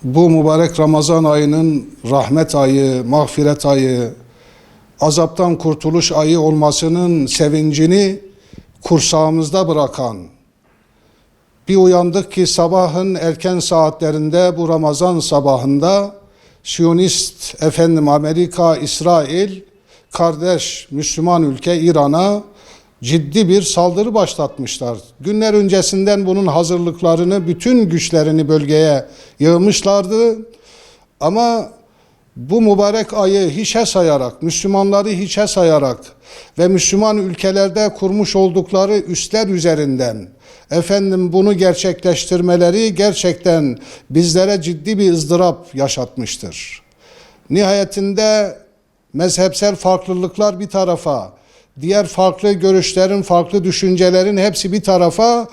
Bu mübarek Ramazan ayının rahmet ayı, mağfiret ayı, azaptan kurtuluş ayı olmasının sevincini kursağımızda bırakan, bir uyandık ki sabahın erken saatlerinde bu Ramazan sabahında Siyonist Amerika, İsrail, kardeş Müslüman ülke İran'a ciddi bir saldırı başlatmışlar. Günler öncesinden bunun hazırlıklarını, bütün güçlerini bölgeye yığmışlardı. Ama bu mübarek ayı hiçe sayarak, Müslümanları hiçe sayarak ve Müslüman ülkelerde kurmuş oldukları üsler üzerinden bunu gerçekleştirmeleri gerçekten bizlere ciddi bir ızdırap yaşatmıştır. Nihayetinde mezhepsel farklılıklar bir tarafa, diğer farklı görüşlerin, farklı düşüncelerin hepsi bir tarafa,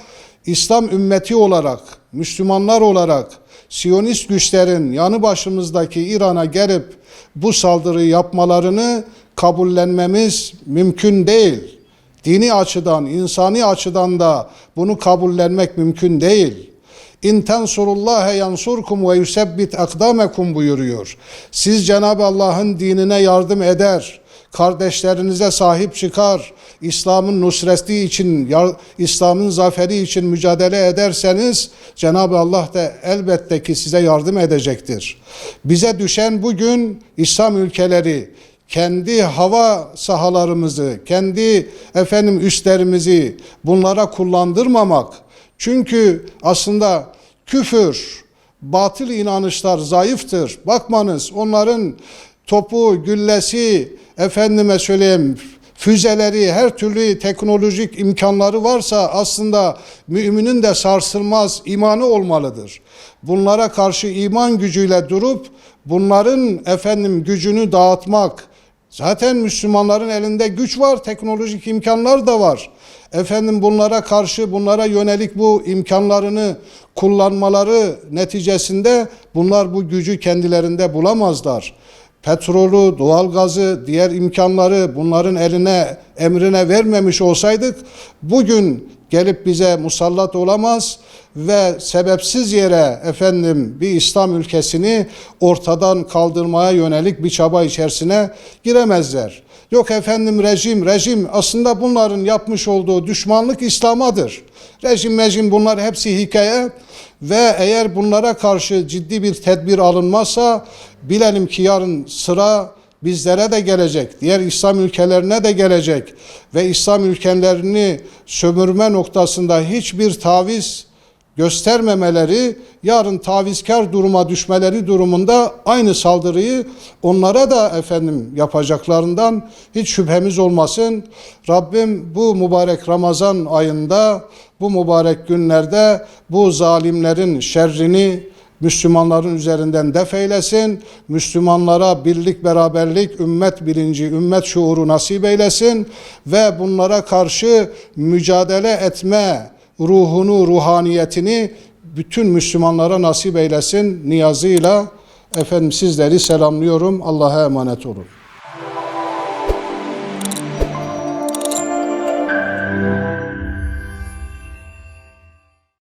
İslam ümmeti olarak, Müslümanlar olarak Siyonist güçlerin yanı başımızdaki İran'a gelip bu saldırıyı yapmalarını kabullenmemiz mümkün değil. Dini açıdan, insani açıdan da bunu kabullenmek mümkün değil. İn tensurullâhe yansurkum ve yusebbit akdâmekum buyuruyor. Siz Cenab-ı Allah'ın dinine yardım eder, kardeşlerinize sahip çıkar, İslam'ın nusreti için, İslam'ın zaferi için mücadele ederseniz Cenab-ı Allah da elbette ki size yardım edecektir. Bize düşen bugün İslam ülkeleri kendi hava sahalarımızı, kendi üslerimizi bunlara kullandırmamak. Çünkü aslında küfür, batıl inanışlar zayıftır. Bakmanız onların topu, güllesi, füzeleri, her türlü teknolojik imkanları varsa aslında müminin de sarsılmaz imanı olmalıdır. Bunlara karşı iman gücüyle durup bunların gücünü dağıtmak. Zaten Müslümanların elinde güç var, teknolojik imkanlar da var. Bunlara karşı, bunlara yönelik bu imkanlarını kullanmaları neticesinde bunlar bu gücü kendilerinde bulamazlar. Petrolü, doğalgazı, diğer imkanları bunların emrine vermemiş olsaydık bugün gelip bize musallat olamaz ve sebepsiz yere bir İslam ülkesini ortadan kaldırmaya yönelik bir çaba içerisine giremezler. Yok rejim aslında bunların yapmış olduğu düşmanlık İslam'adır. Rejim bunlar hepsi hikaye ve eğer bunlara karşı ciddi bir tedbir alınmazsa bilelim ki yarın sıra bizlere de gelecek, diğer İslam ülkelerine de gelecek ve İslam ülkelerini sömürme noktasında hiçbir taviz göstermemeleri, yarın tavizkar duruma düşmeleri durumunda aynı saldırıyı onlara da yapacaklarından hiç şüphemiz olmasın. Rabbim bu mübarek Ramazan ayında, bu mübarek günlerde bu zalimlerin şerrini Müslümanların üzerinden def eylesin. Müslümanlara birlik, beraberlik, ümmet bilinci, ümmet şuuru nasip eylesin ve bunlara karşı mücadele etme ruhunu, ruhaniyetini bütün Müslümanlara nasip eylesin niyazıyla sizleri selamlıyorum. Allah'a emanet olun.